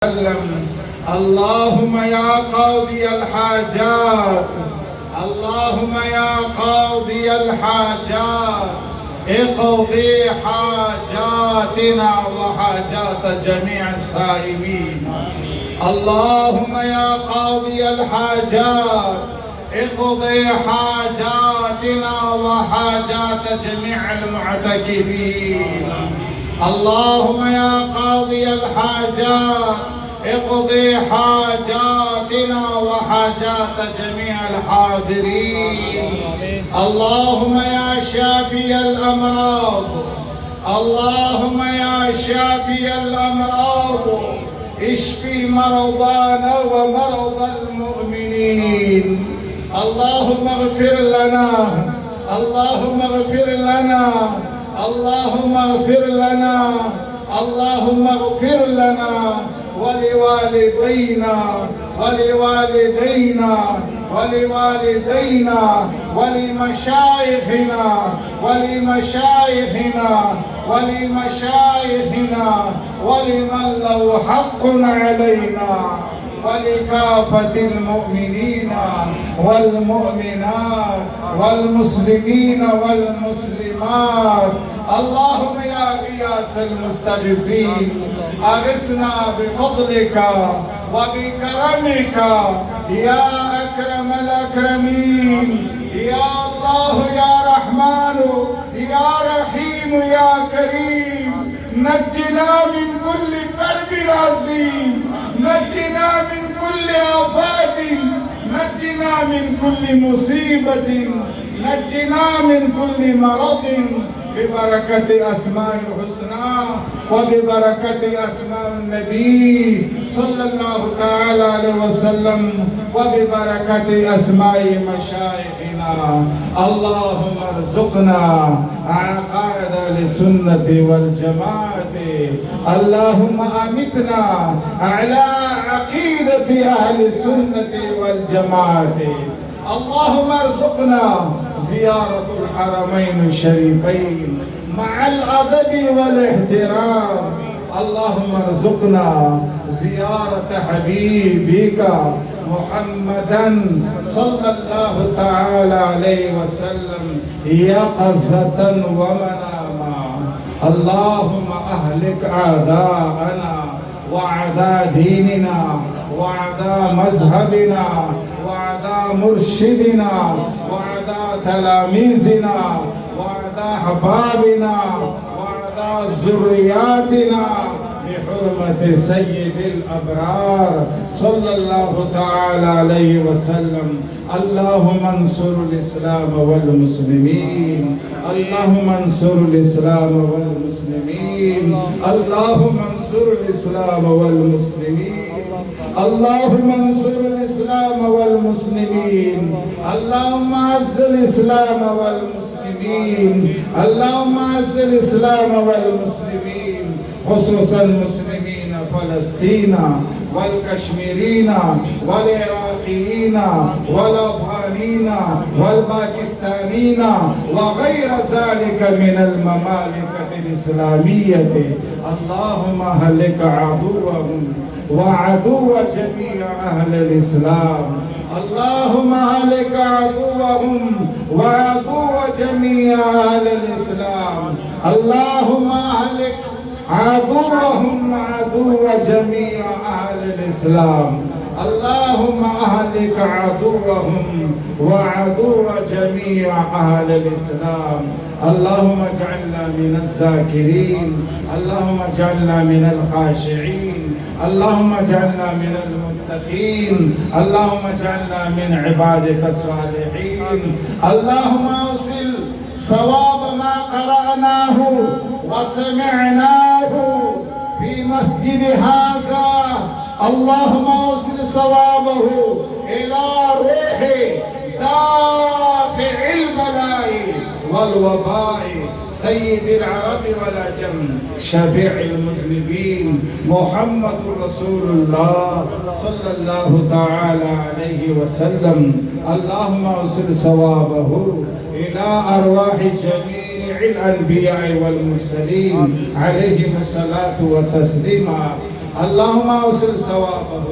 وسلم. اللهم يا قاضي الحاجات، اللهم يا قاضي الحاجات اقضي حاجاتنا وحاجات جميع الصائمين. اللهم يا قاضي الحاجات اقضي حاجاتنا وحاجات جميع المعتكفين. اللهم يا قاضي الحاجات اقضي حاجاتنا وحاجات جميع الحاضرين. اللهم يا شافي الأمراض، اللهم يا شافي الأمراض اشفي مرضانا ومرضى المؤمنين. اللهم اغفر لنا، اللهم اغفر لنا، اللهم اغفر لنا، اللهم اغفر لنا ولوالدينا ولوالدينا ولوالدينا ولمشايخنا ولمشايخنا ولمشايخنا ولمن له حق علينا ولكافة المؤمنين والمؤمنات والمسلمين والمسلمات. اللهم يا غياث المستغيثين أغثنا بفضلك وبكرمك يا أكرم الأكرمين. يا الله يا رحمن يا رحيم يا كريم، نجنا من كل كرب عظيم، نجنا من كل آفات، نجنا من كل مصيبة، نجنا من كل مرض ببركة أسماء الحسنى وببركة أسماء النبي صلى الله تعالى عليه وسلم وببركة أسماء مشايخنا. اللهم ارزقنا عقائد للسنة والجماعة. اللهم أمتنا على عقيدة أهل السنة والجماعة. اللهم ارزقنا زيارة الحرمين الشريفين مع الأدب والاحترام. اللهم ارزقنا زيارة حبيبك محمدا صلى الله تعالى عليه وسلم يقظة ومناما. اللهم أهلك أعداءنا وأعداء ديننا وأعداء مذهبنا وأعداء مرشدنا وأعداء تلاميذنا وأعداء أحبابنا وأعداء ذرياتنا بحرمة سيد الأبرار صلى الله تعالى عليه وسلم. اللهم انصر الإسلام والمسلمين، اللهم انصر الإسلام والمسلمين، اللهم انصر الإسلام والمسلمين، اللهم انصر الإسلام والمسلمين، اللهم اعز الإسلام والمسلمين، اللهم اعز الإسلام والمسلمين، خصوصا مسلمين فلسطين والكشميريين والعراقيين والأفغانيين والباكستانيين وغير ذلك من الممالكة الإسلامية. اللهم أهلك عدوهم وعدو جميع أهل الإسلام. اللهم أهلك عدوهم وعدو جميع أهل الإسلام. اللهم أهلك عدوهم وعدو جميع أهل الإسلام. اللهم أهلك عدوهم وعدو جميع أهل الإسلام. اللهم اجعلنا من الذاكرين، اللهم اجعلنا من الخاشعين، اللهم اجعلنا من المتقين، اللهم اجعلنا من عبادك الصالحين. اللهم اوصل صواب ما قرأناه وسمعناه في مسجد هذا. اللهم اوصل صوابه إلى روح دافع البلاء والوباء سيد العرب والعجم شفيع المذنبين محمد رسول الله صلى الله تعالى عليه وسلم. اللهم اوصل صوابه إلى أرواح جميع الأنبياء والمرسلين عليهم الصلاة والتسليم. اللهم أوصل ثوابه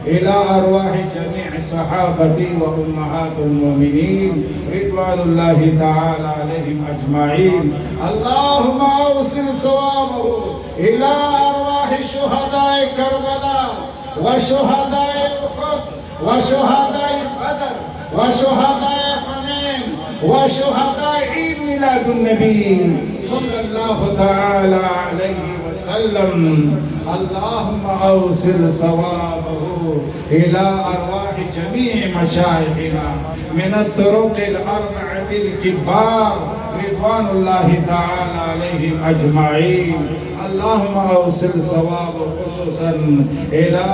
إلى أرواح جميع صحابتي وأمهات المؤمنين رضوان الله تعالى عليهم أجمعين. اللهم أوصل ثوابه إلى أرواح شهداء كربلاء وشهداء أحد وشهداء بدر وشهداء حنين وشهداء عيد ميلاد النبي صلى الله تعالى عليه وسلم. اللهم أوصل ثوابه إلى أرواح جميع مشايخنا من الطرق الأربعة الكبار رضوان الله تعالى عليهم أجمعين. اللهم أوصل ثوابه خصوصا إلى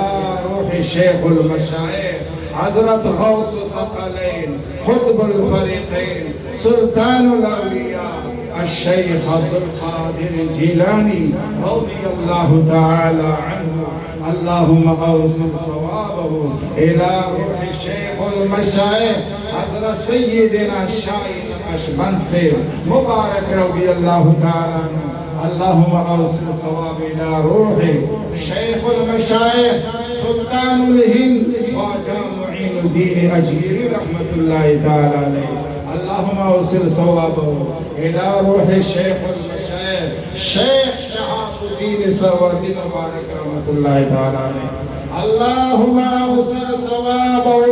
روح الشيخ المشايخ حضرة غوث الثقلين قطب الفريقين سلطان الأولياء الشيخ عبد القادر الجيلاني رضي الله تعالى عنه. اللهم أوصل صوابه إلى روح الشيخ المشايخ حضرة سيدنا الشيخ أشبنسي مبارك رضي الله تعالى عنه. اللهم أوصل صواب إلى روح شيخ المشايخ سلطان الهند خواجة معين الدين أجميري رحمة الله تعالى عليه. اللهم أوصل صوابه إلى روح الشيخ المشايخ شيخ شهاب الدين سروردي مبارك رحمة الله تعالى عليه. اللهم أوصل صوابه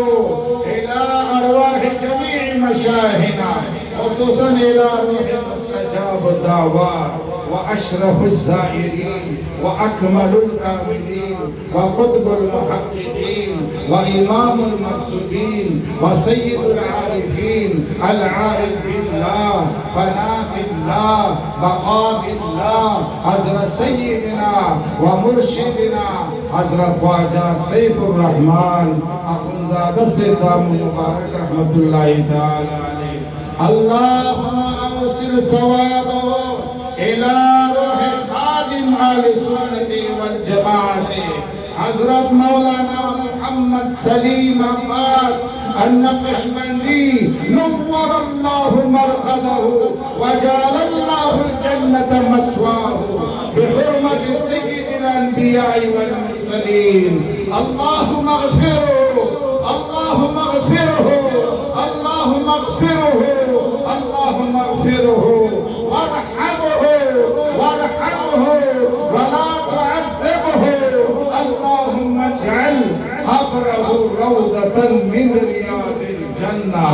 إلى أرواح جميع مشايخنا خصوصا إلى روح مستجاب الدعوات وأشرف الزائرين وأكمل الكاملين وقطب المحققين وإمام المرسولين وسيد العارفين العارف بالله فناء في الله بقاء بالله حضرة سيدنا ومرشدنا حضرة خواجة سيف الرحمن أخونزادة السردام المبارك رحمة الله تعالى عليه. اللهم أوصل ثوابه إلى روح خادم أهل السنة والجماعة حضرة مولانا محمد سليم عباس النقشبندي نور الله مرقده وجعل الله الجنة مثواه بحرمة سيد الأنبياء والمرسلين. اللهم اغفره اللهم اغفره اللهم اغفره اللهم اغفره وارحمه ولا تعذبه. اللهم اجعل قبره روضة من رياض الجنة.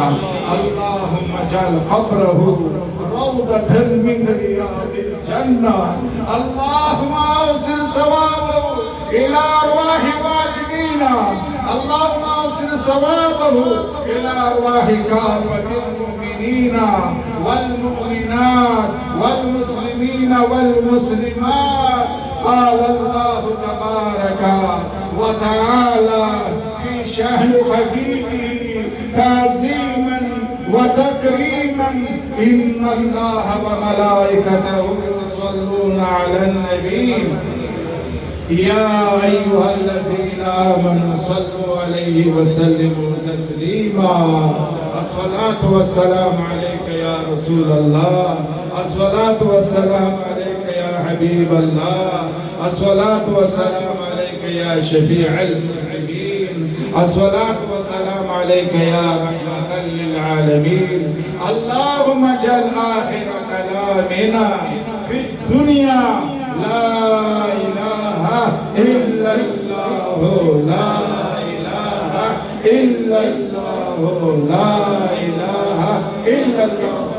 اللهم اجعل قبره روضة من رياض الجنة. اللهم أوصل ثوابه إلى أرواح والدينا. اللهم أوصل ثوابه إلى أرواح كافة المؤمنين والمؤمنات والمسلمين والمسلمات. قال الله تبارك وتعالى في شأن حبيبه تعظيما وتكريما إن الله وملائكته يصلون على النبي يا أيها الذين آمنوا صلوا عليه وسلموا تسليما. الصلاة والسلام عليك يا رسول الله. الصلاة والسلام عليك يا حبيب الله. الصلاة والسلام عليك يا شفيع المذنبين. الصلاة والسلام عليك يا رحمة للعالمين. اللهم اجعل آخر كلامنا في الدنيا لا إله إلا الله لا إله إلا الله لا إله إلا الله.